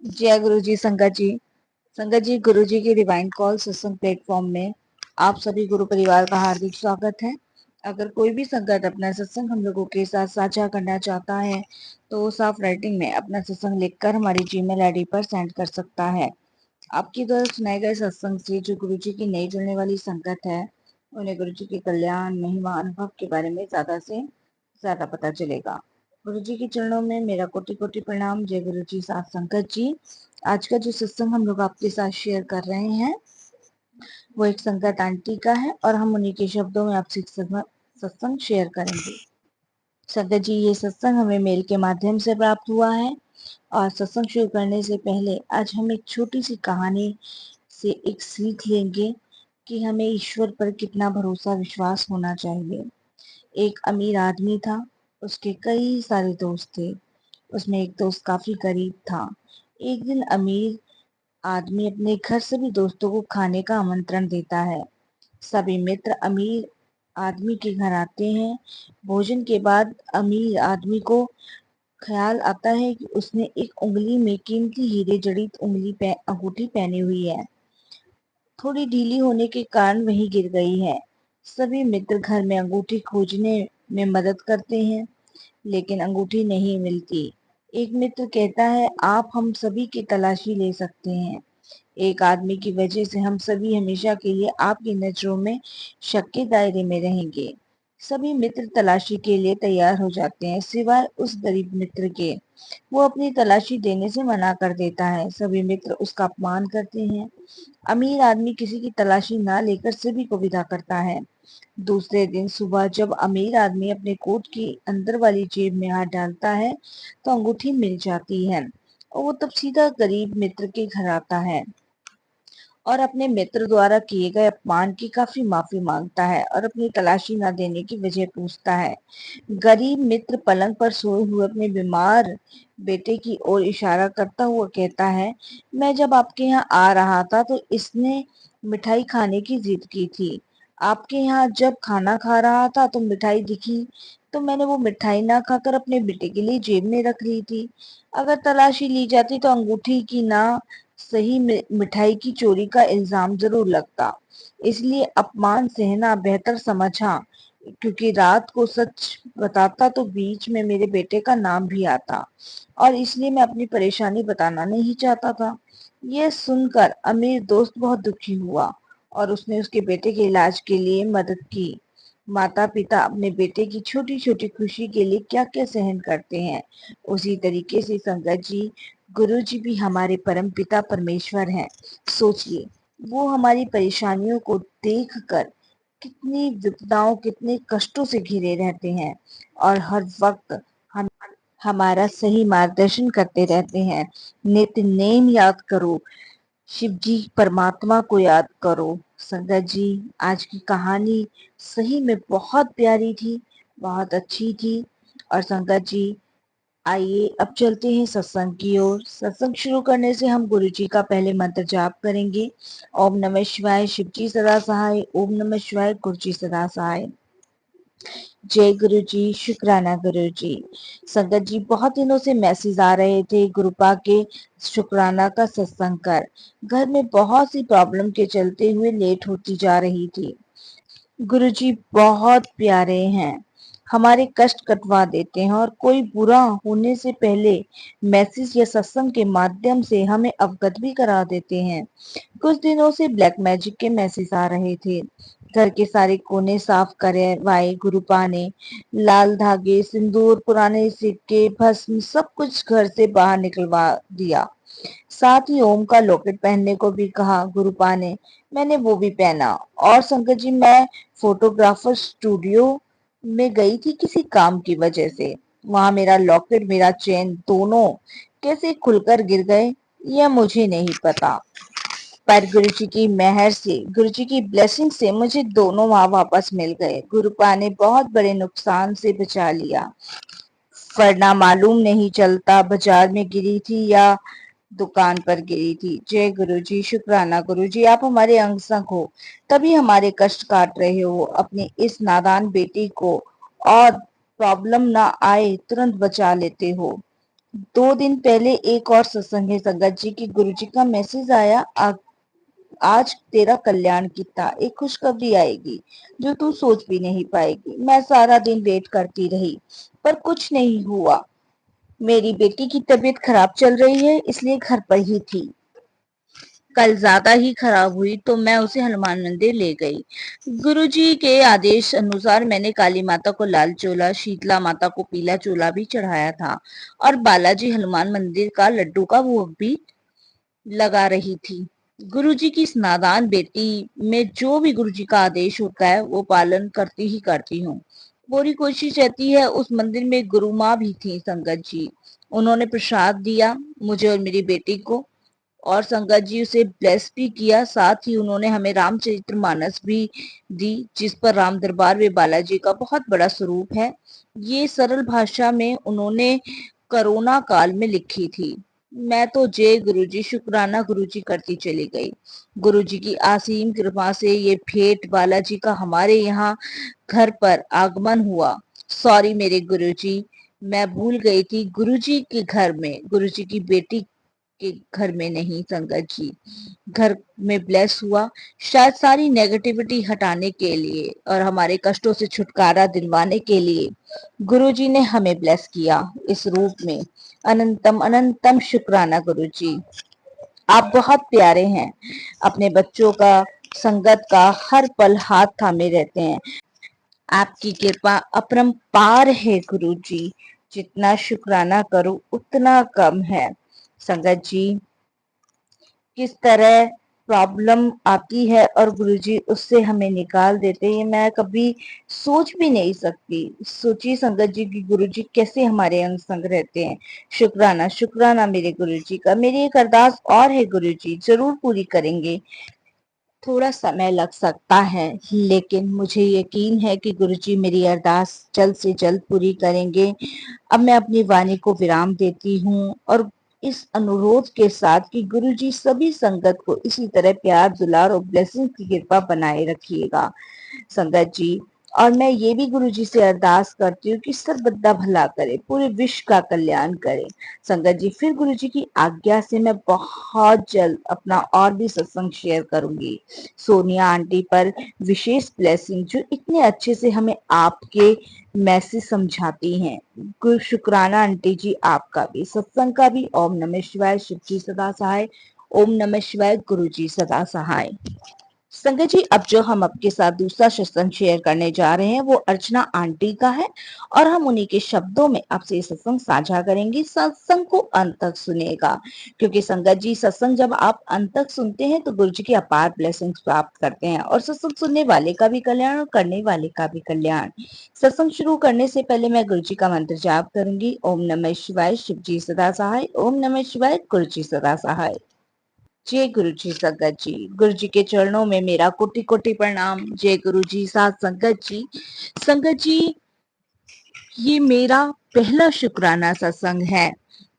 जय गुरु जी। संगत जी, गुरु जी की डिवाइन कॉल सत्संग प्लेटफॉर्म में आप सभी गुरु परिवार का हार्दिक स्वागत है। अगर कोई भी संगत अपना सत्संग हम लोगों के साथ साझा करना चाहता है तो साफ राइटिंग में अपना सत्संग लिखकर हमारी जीमेल आईडी पर सेंड कर सकता है। आपके द्वारा सुनाए गए सत्संग से जो गुरु जी की नई जुड़ने वाली संगत है उन्हें गुरु जी के कल्याण, महिमा, अनुभव के बारे में ज्यादा से ज्यादा पता चलेगा। गुरु जी के चरणों में मेरा कोटि कोटि प्रणाम। जय गुरु जी। साथ संगत जी, आज का जो सत्संग हम लोग आपके साथ शेयर कर रहे हैं वो एक संगत आंटी का है और हम उन्हीं के शब्दों में आपसे सत्संग शेयर करेंगे। संगत जी, ये सत्संग हमें मेल के माध्यम से प्राप्त हुआ है और सत्संग शुरू करने से पहले आज हम एक छोटी सी कहानी से एक सीख लेंगे कि हमें ईश्वर पर कितना भरोसा विश्वास होना चाहिए। एक अमीर आदमी था, उसके कई सारे दोस्त थे। उसमें एक दोस्त काफी गरीब था। एक दिन अमीर आदमी अपने घर सभी दोस्तों को खाने का आमंत्रण देता है। सभी मित्र अमीर आदमी के घर आते हैं। भोजन के बाद अमीर आदमी को ख्याल आता है कि उसने एक उंगली में कीमती हीरे जड़ित अंगूठी पहनी हुई है। थोड़ी ढीली होने के कारण वहीं गिर गई है। सभी मित्र घर में अंगूठी खोजने में मदद करते हैं लेकिन अंगूठी नहीं मिलती। एक मित्र कहता है, आप हम सभी की तलाशी ले सकते हैं। एक आदमी की वजह से हम सभी हमेशा के लिए आपकी नजरों में शक के दायरे में रहेंगे। सभी मित्र तलाशी के लिए तैयार हो जाते हैं सिवाय उस गरीब मित्र के। वो अपनी तलाशी देने से मना कर देता है। सभी मित्र उसका अपमान करते हैं। अमीर आदमी किसी की तलाशी ना लेकर सभी को विदा करता है। दूसरे दिन सुबह जब अमीर आदमी अपने कोट की अंदर वाली जेब में हाथ डालता है तो अंगूठी मिल जाती है और वो तब सीधा गरीब मित्र के घर आता है और अपने मित्र द्वारा किए गए अपमान की काफी माफी मांगता है और अपनी तलाशी न देने की वजह पूछता है। गरीब मित्र पलंग पर सोए हुए अपने बीमार बेटे की ओर इशारा करता हुआ कहता है, मैं जब आपके यहाँ आ रहा था तो इसने मिठाई खाने की जिद की थी। आपके यहाँ जब खाना खा रहा था तो मिठाई दिखी तो मैंने वो मिठाई ना खाकर अपने बेटे के लिए जेब में रख ली थी। अगर तलाशी ली जाती तो अंगूठी की ना सही मिठाई की चोरी का इल्जाम जरूर लगता। इसलिए अपमान सहना बेहतर समझा, क्योंकि रात को सच बताता तो बीच में मेरे बेटे का नाम भी आता और इसलिए मैं अपनी परेशानी बताना नहीं चाहता था। यह सुनकर अमीर दोस्त बहुत दुखी हुआ और उसने उसके बेटे के इलाज के लिए मदद की। माता पिता अपने बेटे की छोटी छोटी खुशी के लिए क्या क्या सहन करते हैं, उसी तरीके से संगत जी, गुरु जी भी हमारे परम पिता परमेश्वर हैं। सोचिए, वो हमारी परेशानियों को देखकर कितनी विपदाओं, कितने कष्टों से घिरे रहते हैं और हर वक्त हम हमारा सही मार्गदर्शन करते रहते हैं। नित्य नेम याद करो, शिव जी परमात्मा को याद करो। संगत जी, आज की कहानी सही में बहुत प्यारी थी, बहुत अच्छी थी। और संगत जी, आइए अब चलते हैं सत्संग की ओर। सत्संग शुरू करने से हम गुरु जी का पहले मंत्र जाप करेंगे। ओम नमः शिवाय, शिव जी सदा सहाय। ओम नमः शिवाय, गुरु जी सदा सहाय। जय गुरु जी। शुक्राना गुरु जी। संगत जी, बहुत दिनों से मैसेज आ रहे थे गुरुपा के शुक्राना का सत्संग कर। घर में बहुत सी प्रॉब्लम के चलते हुए लेट होती जा रही थी। गुरु जी बहुत प्यारे हैं, हमारे कष्ट कटवा देते हैं और कोई बुरा होने से पहले मैसेज या सत्संग के माध्यम से हमें अवगत भी करा देते हैं। कुछ दिनों से ब्लैक मैजिक के मैसेज आ रहे थे। घर के सारे कोने साफ करवाए गुरुपा ने। लाल धागे, सिंदूर, पुराने सिक्के, भस्म सब कुछ घर से बाहर निकलवा दिया। साथ ही ओम का लॉकेट पहनने को भी कहा गुरुपा ने। मैंने वो भी पहना। और शंकर जी, मैं फोटोग्राफर स्टूडियो में गई थी किसी काम की वजह से। वहां मेरा लॉकेट, मेरा चेन दोनों कैसे खुलकर गिर गए यह मुझे नहीं पता, पर गुरुजी की मेहर से, गुरुजी की ब्लेसिंग से मुझे दोनों वहां वापस मिल गए। गुरुपा ने बहुत बड़े नुकसान से बचा लिया, वरना मालूम नहीं चलता बाजार में गिरी थी या दुकान पर गिरी थी। जय गुरु जी। शुक्राना गुरु जी, आप हमारे अंग संग हो, तभी हमारे कष्ट काट रहे हो। अपने इस नादान बेटी को और प्रॉब्लम ना आए तुरंत बचा लेते हो। 2 दिन पहले एक और सत्संग है संगत जी की गुरुजी का मैसेज आया, आज तेरा कल्याण किया, एक खुशखबरी आएगी जो तू सोच भी नहीं पाएगी। मैं सारा दिन वेट करती रही पर कुछ नहीं हुआ। मेरी बेटी की तबीयत खराब चल रही है इसलिए घर पर ही थी। कल ज्यादा ही खराब हुई तो मैं उसे हनुमान मंदिर ले गई। गुरुजी के आदेश अनुसार मैंने काली माता को लाल चोला, शीतला माता को पीला चोला भी चढ़ाया था और बालाजी हनुमान मंदिर का लड्डू का भोग भी लगा रही थी। गुरुजी की इस नादान बेटी में जो भी गुरुजी का आदेश होता है वो पालन करती ही करती हूँ। पूरी कोशिश रहती है। उस मंदिर में गुरु माँ भी थी संगत जी। उन्होंने प्रसाद दिया मुझे और मेरी बेटी को और संगत जी उसे ब्लेस भी किया। साथ ही उन्होंने हमें रामचरितमानस भी दी जिस पर राम दरबार में बालाजी का बहुत बड़ा स्वरूप है। ये सरल भाषा में उन्होंने कोरोना काल में लिखी थी। मैं तो जय गुरुजी, शुक्राना गुरुजी करती चली गई। गुरुजी की असीम कृपा से ये भेंट बालाजी का हमारे यहाँ घर पर आगमन हुआ। सॉरी मेरे गुरुजी, मैं भूल गई थी गुरुजी के घर में, गुरुजी की बेटी के घर में नहीं संगत जी। घर में ब्लेस हुआ शायद सारी नेगेटिविटी हटाने के लिए और हमारे कष्टों से छुटकारा दिलवाने के लिए गुरुजी ने हमें ब्लेस किया इस रूप में। अनंतम अनंतम शुक्राना गुरुजी, आप बहुत प्यारे हैं। अपने बच्चों का संगत का हर पल हाथ थामे रहते हैं। आपकी कृपा अपरंपार है गुरुजी, जितना शुक्राना करूं उतना कम है। संगत जी, किस तरह प्रॉब्लम आती है और गुरुजी उससे हमें निकाल देते हैं, ये मैं कभी सोच भी नहीं सकती। सोचिए संगत जी की गुरुजी कैसे हमारे अंग संग रहते हैं। शुक्राना शुक्राना मेरे गुरुजी का। मेरी एक अरदास और है गुरुजी, जरूर पूरी करेंगे। थोड़ा समय लग सकता है लेकिन मुझे यकीन है कि गुरुजी मेरी अरदास जल्द से जल्द पूरी करेंगे। अब मैं अपनी वाणी को विराम देती हूँ और इस अनुरोध के साथ कि गुरुजी सभी संगत को इसी तरह प्यार दुलार और ब्लेसिंग की कृपा बनाए रखिएगा संगत जी। और मैं ये भी गुरुजी से अरदास करती हूँ कि सब बद्दा भला करे, पूरे विश्व का कल्याण करे संगत जी। फिर गुरुजी की आज्ञा से मैं बहुत जल्द अपना और भी सत्संग शेयर करूंगी। सोनिया आंटी पर विशेष ब्लेसिंग जो इतने अच्छे से हमें आपके मैसेज समझाती हैं। शुक्राना आंटी जी, आपका भी सत्संग का भी। ओम नमः शिवाय, शिव जी सदा सहाय। ओम नमः शिवाय, गुरु जी सदा सहाय। संगत जी, अब जो हम आपके साथ दूसरा सत्संग शेयर करने जा रहे हैं वो अर्चना आंटी का है और हम उन्हीं के शब्दों में आपसे ये सत्संग साझा करेंगे। सत्संग को अंत तक सुनेगा क्योंकि संगत जी सत्संग जब आप अंत तक सुनते हैं तो गुरु जी की अपार ब्लेसिंग्स प्राप्त करते हैं और सत्संग सुनने वाले का भी कल्याण और करने वाले का भी कल्याण। सत्संग शुरू करने से पहले मैं गुरु जी का मंत्र जाप करूंगी। ओम नमः शिवाय, शिव जी सदा सहाय। ओम नमः शिवाय, गुरु जी सदा सहाय। जय गुरु जी संगत जी, गुरु जी के चरणों में मेरा कोटि कोटि प्रणाम। जय गुरु जी। साथ संगत जी, संगत जी ये मेरा पहला शुक्राना सत्संग है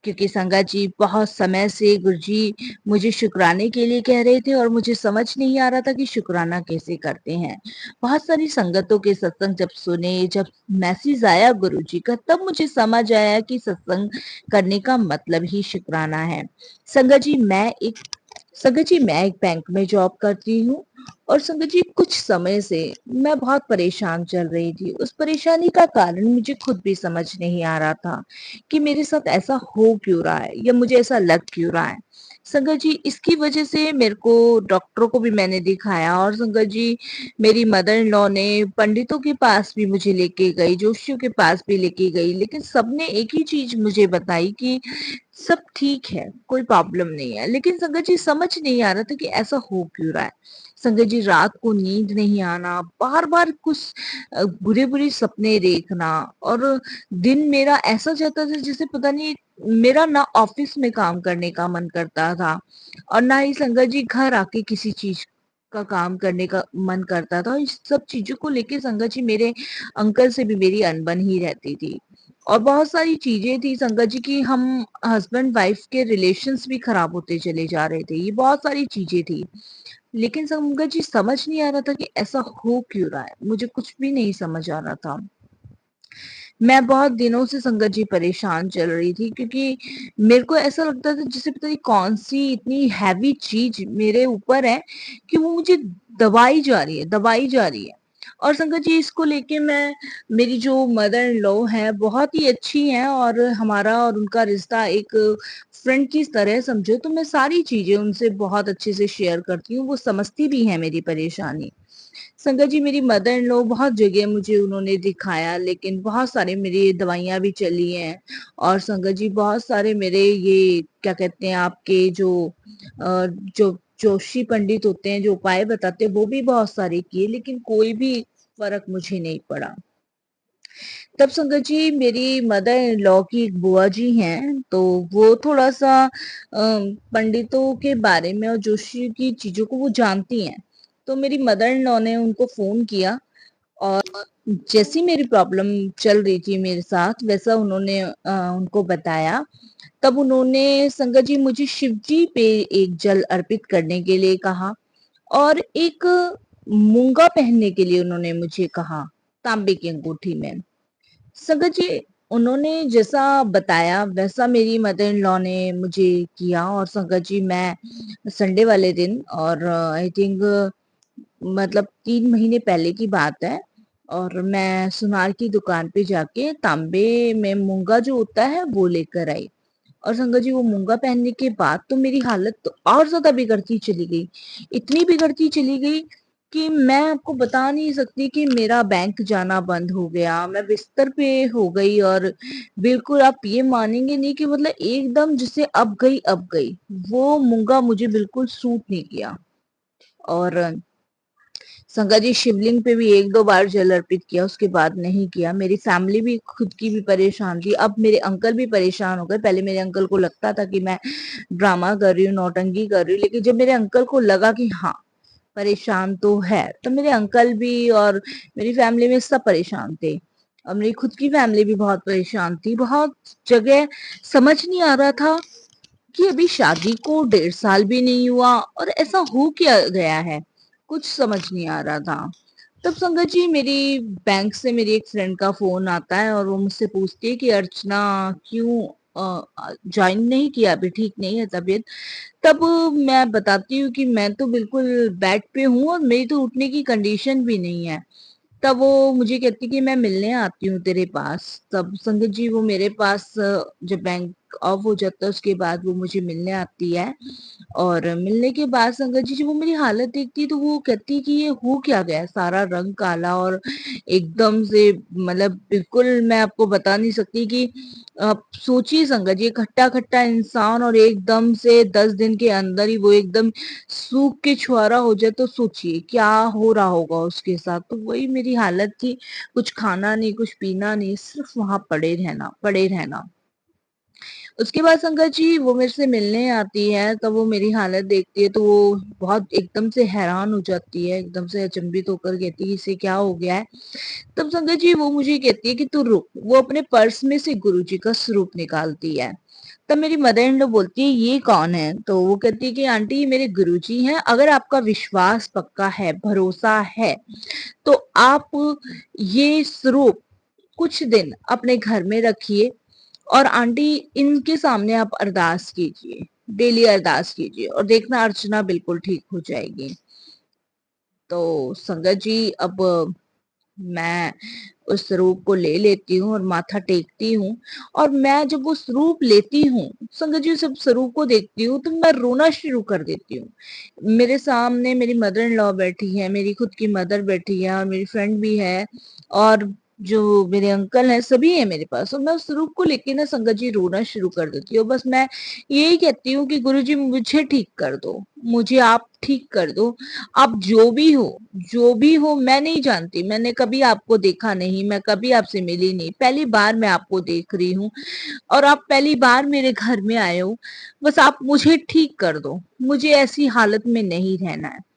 क्योंकि संगत जी बहुत समय से गुरुजी मुझे शुक्राने के लिए कह रहे थे और मुझे समझ नहीं आ रहा था कि शुक्राना कैसे करते हैं। बहुत सारी संगतों के सत्संग जब सुने, जब मैसेज आया गुरुजी का, तब मुझे समझ आया कि सत्संग करने का मतलब ही शुक्राना है। संगत जी मैं एक बैंक में जॉब करती हूँ और संगत जी कुछ समय से मैं बहुत परेशान चल रही थी। उस परेशानी का कारण मुझे खुद भी समझ नहीं आ रहा था कि मेरे साथ ऐसा हो क्यों रहा है या मुझे ऐसा लग क्यों रहा है। संगत जी इसकी वजह से मेरे को डॉक्टरों को भी मैंने दिखाया और संगत जी मेरी मदर इन लॉ ने पंडितों के पास भी मुझे लेके गई, जोशियों के पास भी लेके गई, लेकिन सबने एक ही चीज मुझे बताई कि सब ठीक है, कोई प्रॉब्लम नहीं है। लेकिन संगत जी समझ नहीं आ रहा था कि ऐसा हो क्यों रहा है। संगत जी रात को नींद नहीं आना, बार बार कुछ बुरे बुरे सपने देखना और दिन मेरा ऐसा जाता था जैसे पता नहीं मेरा ना ऑफिस में काम करने का मन करता था और ना ही संगत जी घर आके किसी चीज का काम करने का मन करता था। इस सब चीजों को लेके संगत जी मेरे अंकल से भी मेरी अनबन ही रहती थी और बहुत सारी चीजें थी संगत जी की, हम हस्बैंड वाइफ के रिलेशंस भी खराब होते चले जा रहे थे। ये बहुत सारी चीजें थी लेकिन संगत जी समझ नहीं आ रहा था कि ऐसा हो क्यों रहा है, मुझे कुछ भी नहीं समझ आ रहा था। मैं बहुत दिनों से संगत जी परेशान चल रही थी, क्योंकि मेरे को ऐसा लगता था जैसे पता नहीं कौन सी इतनी हैवी चीज मेरे ऊपर है कि वो मुझे दबाई जा रही है, दबाई जा रही है। और संगत जी इसको लेके मैं, मेरी जो मदर इन लॉ है बहुत ही अच्छी हैं, और हमारा और उनका रिश्ता एक फ्रेंड की तरह समझो, तो मैं सारी चीजें उनसे बहुत अच्छे से शेयर करती हूँ, वो समझती भी है मेरी परेशानी। संगत जी मेरी मदर इन लॉ बहुत जगह मुझे उन्होंने दिखाया, लेकिन बहुत सारे मेरी दवाइयां भी चली हैं। और संगत जी बहुत सारे मेरे ये क्या कहते हैं आपके जो जोशी पंडित होते हैं, जो उपाय बताते हैं, वो भी बहुत सारे किए, लेकिन कोई भी फर्क मुझे नहीं पड़ा। तब संगत जी मेरी मदर इन लॉ की एक बुआ जी हैं, तो वो थोड़ा सा पंडितों के बारे में और जोशी की चीजों को वो जानती हैं। तो मेरी मदर इन लॉ ने उनको फोन किया, और जैसी मेरी प्रॉब्लम चल रही थी मेरे साथ, वैसा उन्होंने उनको बताया। तब उन्होंने संगत जी मुझे शिव जी पे एक जल अर्पित करने के लिए कहा, और एक मूंगा पहनने के लिए उन्होंने मुझे कहा, तांबे की अंगूठी में। संगत जी उन्होंने जैसा बताया वैसा मेरी मदर इन लॉ ने मुझे किया। और संगत जी मैं संडे वाले दिन, और आई थिंक मतलब 3 महीने पहले की बात है, और मैं सुनार की दुकान पे जाके तांबे में मूंगा जो होता है वो लेकर आई। और संगत जी वो मूंगा पहनने के बाद तो मेरी हालत तो और ज्यादा बिगड़ती चली गई, इतनी बिगड़ती चली गई कि मैं आपको बता नहीं सकती कि मेरा बैंक जाना बंद हो गया, मैं बिस्तर पे हो गई। और बिल्कुल आप ये मानेंगे नहीं कि मतलब एकदम जिसे अब गई अब गई, वो मूंगा मुझे बिल्कुल सूट नहीं किया। और संगत जी शिवलिंग पे भी 1-2 बार जल अर्पित किया, उसके बाद नहीं किया। मेरी फैमिली भी खुद की भी परेशान थी, अब मेरे अंकल भी परेशान हो गए। पहले मेरे अंकल को लगता था कि मैं ड्रामा कर रही हूँ, नौटंकी कर रही हूँ, लेकिन जब मेरे अंकल को लगा कि हाँ परेशान तो है, तो मेरे अंकल भी और मेरी फैमिली में सब परेशान थे। और मेरी खुद की फैमिली भी बहुत परेशान थी, बहुत जगह समझ नहीं आ रहा था कि अभी शादी को 1.5 साल भी नहीं हुआ और ऐसा हो क्या गया है, कुछ समझ नहीं आ रहा था। तब संगत जी मेरी बैंक से मेरी एक फ्रेंड का फोन आता है, और वो मुझसे पूछती है कि अर्चना क्यों ज्वाइन नहीं किया, अभी ठीक नहीं है तबीयत। तब मैं बताती हूँ कि मैं तो बिल्कुल बेड पे हूँ, और मेरी तो उठने की कंडीशन भी नहीं है। तब वो मुझे कहती कि मैं मिलने आती हूँ तेरे पास। तब संगत जी वो मेरे पास जब बैंक ऑफ हो जाता है उसके बाद वो मुझे मिलने आती है। और मिलने के बाद संगत जी जब वो मेरी हालत देखती है तो वो कहती है कि ये हो क्या गया, सारा रंग काला और एकदम से, मतलब बिल्कुल मैं आपको बता नहीं सकती कि आप सोचिए संगत जी, एक खट्टा खट्टा इंसान और एकदम से 10 दिन के अंदर ही वो एकदम सूख के छुआरा हो जाए, तो सोचिए क्या हो रहा होगा उसके साथ। तो वही मेरी हालत थी, कुछ खाना नहीं, कुछ पीना नहीं, सिर्फ वहां पड़े रहना, पड़े रहना। उसके बाद संगत जी वो मेरे से मिलने आती है, तब वो मेरी हालत देखती है तो वो बहुत एकदम से हैरान हो जाती है, एकदम से अचंभित होकर कहती है इसे क्या हो गया है। तब संगत जी वो मुझे कहती है कि तू रुक, वो अपने पर्स में से गुरुजी का स्वरूप निकालती है। तब मेरी मदर इन लॉ बोलती है ये कौन है, तो वो कहती है कि आंटी ये मेरे गुरुजी हैं, अगर आपका विश्वास पक्का है, भरोसा है, तो आप ये स्वरूप कुछ दिन अपने घर में रखिए, और आंटी इनके सामने आप अरदास कीजिए, डेली अरदास कीजिए, और देखना अर्चना बिल्कुल ठीक हो जाएगी। तो संगत जी अब मैं उस स्वरूप को ले लेती हूँ और माथा टेकती हूँ। और मैं जब वो स्वरूप लेती हूँ, संगत जी सब स्वरूप को देखती हूँ, तो मैं रोना शुरू कर देती हूँ। मेरे सामने मेरी मदर इन लॉ बैठी है, मेरी खुद की मदर बैठी है, और मेरी फ्रेंड भी है, और जो मेरे अंकल हैं सभी है मेरे पास। और मैं उस रूप को लेके ना संगत जी रोना शुरू कर देती हूँ। बस मैं यही कहती हूँ कि गुरु जी मुझे ठीक कर दो, मुझे आप ठीक कर दो। आप जो भी हो, जो भी हो, मैं नहीं जानती, मैंने कभी आपको देखा नहीं, मैं कभी आपसे मिली नहीं, पहली बार मैं आपको देख रही हूँ, और आप पहली बार मेरे घर में आए हो। बस आप मुझे ठीक कर दो, मुझे ऐसी हालत में नहीं रहना है।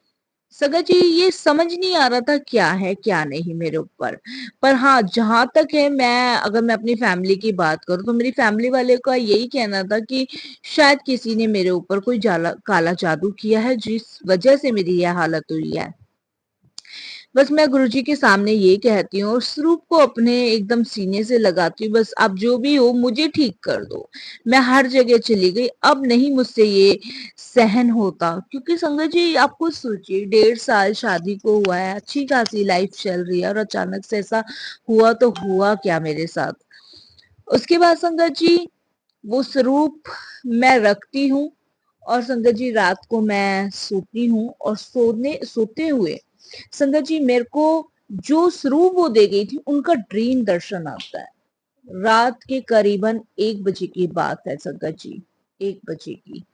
सगा जी ये समझ नहीं आ रहा था क्या है क्या नहीं मेरे ऊपर। पर हाँ जहां तक है, मैं अगर मैं अपनी फैमिली की बात करूं तो मेरी फैमिली वाले का यही कहना था कि शायद किसी ने मेरे ऊपर काला जादू किया है, जिस वजह से मेरी यह हालत हुई है। बस मैं गुरुजी के सामने ये कहती हूँ और स्वरूप को अपने एकदम सीने से लगाती हूँ, बस आप जो भी हो मुझे ठीक कर दो। मैं हर जगह चली गई, अब नहीं मुझसे ये सहन होता। क्योंकि संगत जी आप खुद सोचिए, 1.5 साल शादी को हुआ है, अच्छी खासी लाइफ चल रही है और अचानक से ऐसा हुआ तो हुआ क्या मेरे साथ। उसके बाद संगत जी वो स्वरूप मैं रखती हूँ और संगत जी रात को मैं सोती हूँ और सोते हुए संगत जी मेरे को जो स्वरूप वो दे गई थी उनका ड्रीम दर्शन आता है। रात के करीबन 1 बजे की बात है संगत जी, 1 बजे की।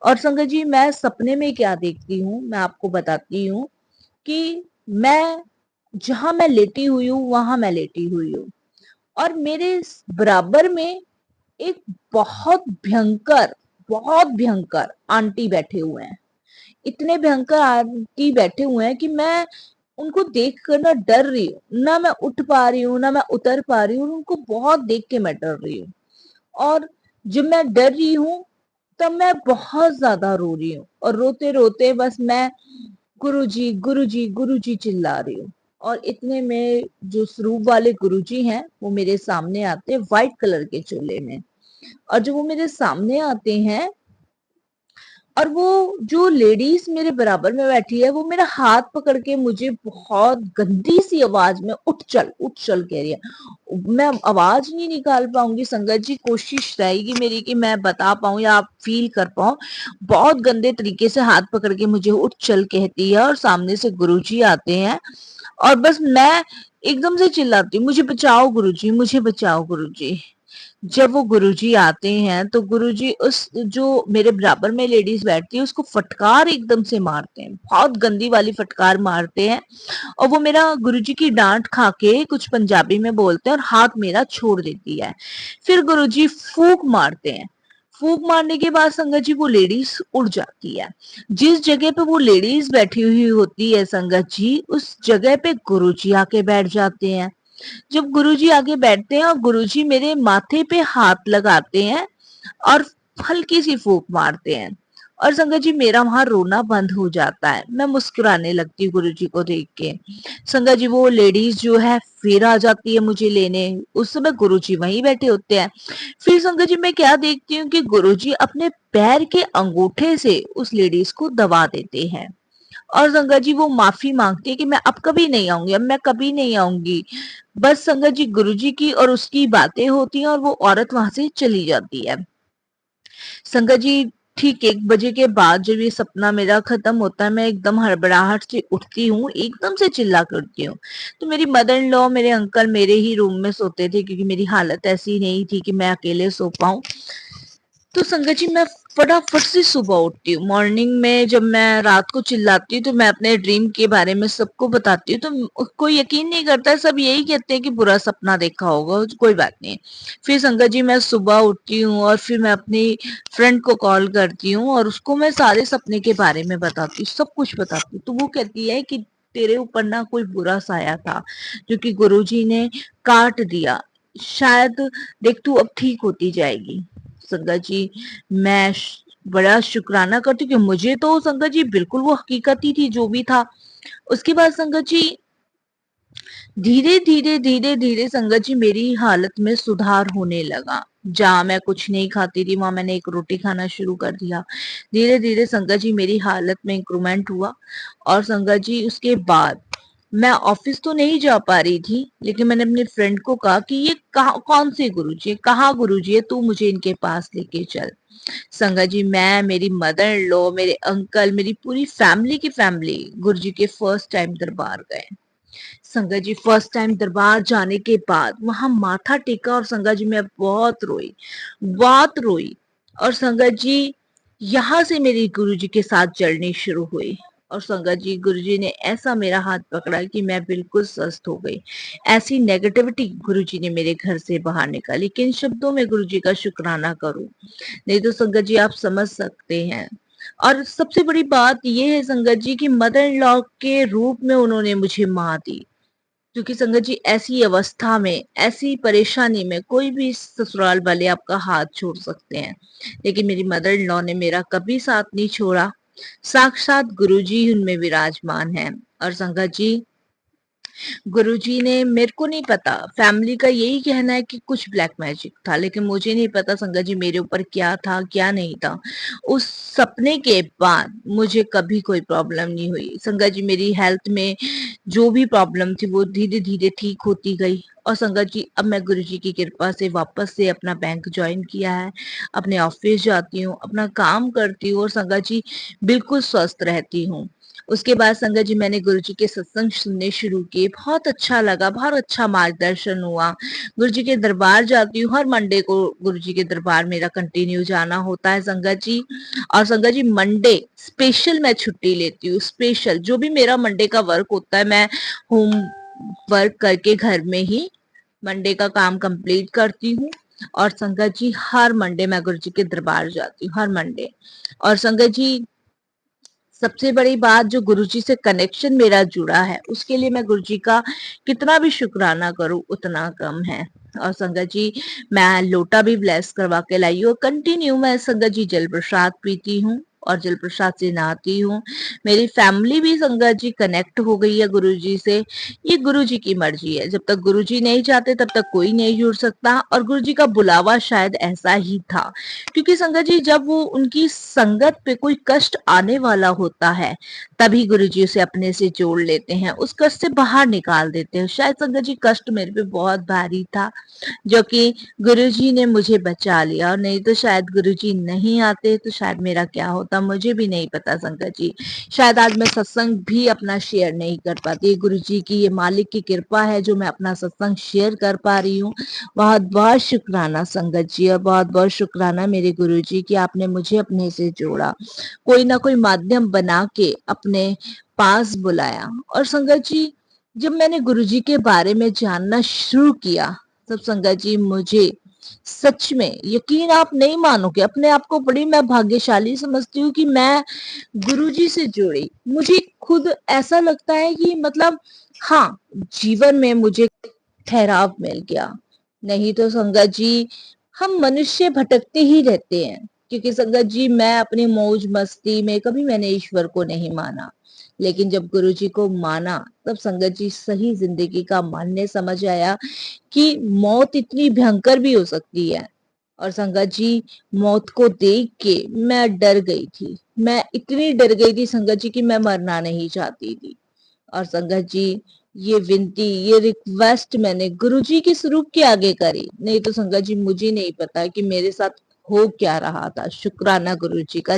और संगत जी मैं सपने में क्या देखती हूँ मैं आपको बताती हूँ कि मैं जहां मैं लेटी हुई हूँ वहां मैं लेटी हुई हूँ और मेरे बराबर में एक बहुत भयंकर आंटी बैठे हुए हैं। इतने भयंकर आंटी बैठे हुए हैं कि मैं उनको देख कर ना डर रही हूँ, ना मैं उठ पा रही हूँ ना मैं उतर पा रही हूँ, उनको बहुत देख के मैं डर रही हूँ। और जब मैं डर रही हूँ तब मैं बहुत ज्यादा रो रही हूँ और रोते रोते बस मैं गुरुजी गुरुजी गुरुजी चिल्ला रही हूँ। और इतने में जो स्वरूप वाले गुरुजी हैं वो मेरे सामने आते हैं व्हाइट कलर के चोले में। और जब वो मेरे सामने आते हैं और वो जो लेडीज मेरे बराबर में बैठी है वो मेरा हाथ पकड़ के मुझे बहुत गंदी सी आवाज में उठ चल कह रही है। मैं आवाज नहीं निकाल पाऊंगी संगत जी, कोशिश रहेगी मेरी कि मैं बता पाऊं या आप फील कर पाओ। बहुत गंदे तरीके से हाथ पकड़ के मुझे उठ चल कहती है और सामने से गुरुजी आते हैं और बस मैं एकदम से चिल्लाती हूँ, मुझे बचाओ गुरुजी, मुझे बचाओ गुरुजी। जब वो गुरुजी आते हैं तो गुरुजी उस जो मेरे बराबर में लेडीज बैठती है उसको फटकार एकदम से मारते हैं, बहुत गंदी वाली फटकार मारते हैं। और वो मेरा गुरुजी की डांट खा के कुछ पंजाबी में बोलते हैं और हाथ मेरा छोड़ देती है। फिर गुरुजी फूंक मारते हैं। फूंक मारने के बाद संगत जी वो लेडीज उड़ जाती है। जिस जगह पे वो लेडीज बैठी हुई होती है संगत जी उस जगह पे गुरुजी आके बैठ जाते हैं। जब गुरुजी आगे बैठते हैं और गुरुजी मेरे माथे पे हाथ लगाते हैं और हल्की सी फूंक मारते हैं और संगत जी मेरा वहां रोना बंद हो जाता है, मैं मुस्कुराने लगती हूँ गुरुजी को देख के। संगत जी वो लेडीज जो है फिर आ जाती है मुझे लेने, उस समय गुरुजी वहीं बैठे होते हैं। फिर संगत जी मैं क्या देखती हूँ कि गुरुजी अपने पैर के अंगूठे से उस लेडीज को दबा देते हैं और संगत जी वो माफी मांगती है कि मैं अब कभी नहीं आऊंगी, अब मैं कभी नहीं आऊंगी। बस संगत जी गुरुजी की और उसकी बातें होती हैं और वो औरत वहां से चली जाती है। संगत जी ठीक 1 बजे के बाद जब ये सपना मेरा खत्म होता है मैं एकदम हड़बड़ाहट से उठती हूँ, एकदम से चिल्ला करती हूँ। तो मेरी मदर इन लॉ मेरे अंकल मेरे ही रूम में सोते थे क्योंकि मेरी हालत ऐसी नहीं थी कि मैं अकेले सो पाऊं। तो संगत जी मैं फटाफट से सुबह उठती हूँ। मॉर्निंग में जब मैं रात को चिल्लाती हूँ तो मैं अपने ड्रीम के बारे में सबको बताती हूँ तो कोई यकीन नहीं करता है, सब यही कहते हैं कि बुरा सपना देखा होगा, कोई बात नहीं। फिर संगत जी मैं सुबह उठती हूँ और फिर मैं अपनी फ्रेंड को कॉल करती हूँ और उसको मैं सारे सपने के बारे में बताती हूँ, सब कुछ बताती हूँ। तो वो कहती है कि तेरे ऊपर ना कोई बुरा साया था जो कि गुरुजी ने काट दिया, शायद देख तू अब ठीक होती जाएगी। संगत जी मैं बड़ा शुक्राना करती हूँ कि मुझे तो संगत जी बिल्कुल वो हकीकत ही थी जो भी था। उसके बाद संगत जी धीरे धीरे संगत जी मेरी हालत में सुधार होने लगा। जहाँ मैं कुछ नहीं खाती थी वहां मैंने एक रोटी खाना शुरू कर दिया। धीरे धीरे संगत जी मेरी हालत में इंक्रूवमेंट हुआ और संगत जी उसके बाद मैं ऑफिस तो नहीं जा पा रही थी लेकिन मैंने अपने फ्रेंड को कहा कि ये कौन से गुरुजी है, कहाँ गुरुजी है, तू मुझे इनके पास लेके चल। संगत जी मैं मेरी मदर इन लॉ मेरे अंकल मेरी पूरी फैमिली की फैमिली गुरुजी के फर्स्ट टाइम दरबार गए। संगत जी फर्स्ट टाइम दरबार जाने के बाद वहां माथा टेका और संगत जी मैं बहुत रोई। और संगत जी यहाँ से मेरी गुरुजी के साथ जर्नी शुरू हुई और संगत जी गुरुजी ने ऐसा मेरा हाथ पकड़ा कि मैं बिल्कुल स्वस्थ हो गई। ऐसी नेगेटिविटी गुरुजी ने मेरे घर से बाहर निकाली। किन शब्दों में गुरुजी का शुक्राना करूं, नहीं तो संगत जी आप समझ सकते हैं। और सबसे बड़ी बात यह है संगत जी की मदर इन लॉ के रूप में उन्होंने मुझे मां दी। क्योंकि संगत जी ऐसी अवस्था में ऐसी परेशानी में कोई भी ससुराल वाले आपका हाथ छोड़ सकते हैं लेकिन मेरी मदर इन लॉ ने मेरा कभी साथ नहीं छोड़ा। साक्षात गुरुजी उनमें विराजमान है। और संगत जी गुरुजी ने, मेरे को नहीं पता, फैमिली का यही कहना है कि कुछ ब्लैक मैजिक था, लेकिन मुझे नहीं पता संगत जी मेरे ऊपर क्या था क्या नहीं था। उस सपने के बाद मुझे कभी कोई प्रॉब्लम नहीं हुई संगत जी। मेरी हेल्थ में जो भी प्रॉब्लम थी वो धीरे धीरे ठीक होती गई। और संगत जी अब मैं गुरुजी की कृपा से वापस से अपना बैंक ज्वाइन किया है, अपने ऑफिस जाती हूँ, अपना काम करती हूँ और संगत जी बिल्कुल स्वस्थ रहती हूँ। उसके बाद संगत जी मैंने गुरुजी के सत्संग सुनने शुरू किए, बहुत अच्छा लगा, बहुत अच्छा मार्गदर्शन हुआ। गुरुजी के दरबार जाती हूँ, हर मंडे को गुरुजी के दरबार मेरा कंटिन्यू जाना होता है संगत जी। और संगत जी मंडे स्पेशल मैं छुट्टी लेती हूँ, स्पेशल जो भी मेरा मंडे का वर्क होता है मैं होम वर्क करके घर में ही मंडे का काम कंप्लीट करती हूँ। और संगत जी हर मंडे मैं गुरुजी के दरबार जाती हूँ, हर मंडे। और संगत जी सबसे बड़ी बात, जो गुरुजी से कनेक्शन मेरा जुड़ा है उसके लिए मैं गुरुजी का कितना भी शुक्राना करूं उतना कम है। और संगत जी मैं लोटा भी ब्लेस करवा के लाई हूँ, कंटिन्यू मैं संगत जी जल प्रसाद पीती हूँ और जल प्रसाद से नहाती हूँ। मेरी फैमिली भी संगत जी कनेक्ट हो गई है गुरुजी से। ये गुरुजी की मर्जी है, जब तक गुरुजी नहीं चाहते तब तक कोई नहीं जुड़ सकता। और गुरुजी का बुलावा शायद ऐसा ही था, क्योंकि संगत जी जब वो उनकी संगत पे कोई कष्ट आने वाला होता है तभी गुरुजी उसे अपने से जोड़ लेते हैं, उस कष्ट से बाहर निकाल देते हैं। शायद संगत जी कष्ट मेरे पे बहुत भारी था, जो कि गुरुजी ने मुझे बचा लिया, और नहीं तो शायद गुरुजी नहीं आते तो शायद मेरा क्या होता मुझे भी नहीं पता संगत जी। शायद आज मैं सत्संग भी अपना शेयर नहीं कर पाती। गुरुजी की ये मालिक की कृपा है जो मैं अपना सत्संग शेयर कर पा रही हूँ। बहुत बहुत शुक्राना संगत जी, और बहुत बहुत शुक्राना मेरे गुरुजी कि आपने मुझे अपने से जोड़ा, कोई ना कोई माध्यम बना के अपने पास बुलाया। और संगत जी जब मैंने गुरुजी के बारे में जानना शुरू किया तब संगत जी मुझे सच में यकीन आप नहीं मानोगे, अपने आप को बड़ी मैं भाग्यशाली समझती हूँ कि मैं गुरुजी से जुड़ी। मुझे खुद ऐसा लगता है कि मतलब हाँ, जीवन में मुझे ठहराव मिल गया। नहीं तो संगत जी हम मनुष्य भटकते ही रहते हैं, क्योंकि संगत जी मैं अपनी मौज मस्ती में कभी मैंने ईश्वर को नहीं माना, लेकिन जब गुरुजी को माना तब संगत जी सही जिंदगी का मान्य समझ आया कि मौत इतनी भयंकर भी हो सकती है। और संगत जी मौत को देख के मैं डर गई थी, मैं इतनी डर गई थी संगत जी कि मैं मरना नहीं चाहती थी। और संगत जी ये विनती, ये रिक्वेस्ट मैंने गुरुजी के स्वरूप के आगे करी, नहीं तो संगत जी मुझे नहीं पता कि मेरे साथ हो क्या रहा था। शुक्राना गुरुजी का।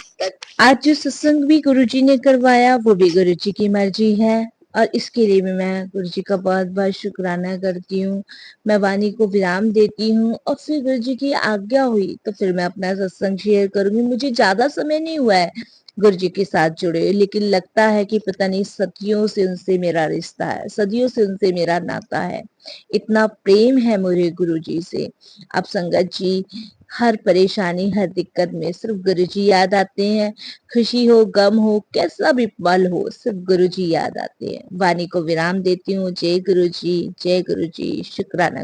आज जो सत्संग भी गुरुजी ने करवाया वो भी गुरुजी की मर्जी है, और इसके लिए भी मैं गुरुजी का बहुत बहुत शुक्राना करती हूँ। मैं वाणी को विराम देती हूँ और फिर गुरुजी की आज्ञा हुई तो फिर मैं अपना सत्संग शेयर करूंगी। मुझे ज्यादा समय नहीं हुआ है गुरुजी के साथ जुड़े, लेकिन लगता है कि पता नहीं सदियों से उनसे मेरा रिश्ता है, सदियों से उनसे मेरा नाता है, इतना प्रेम है मुझे गुरुजी से। अब संगत जी हर परेशानी हर दिक्कत में सिर्फ गुरुजी याद आते हैं, खुशी हो गम हो कैसा भी पल हो सिर्फ गुरुजी याद आते हैं। वाणी को विराम देती हूँ। जय गुरुजी, जय गुरुजी। शुक्राना।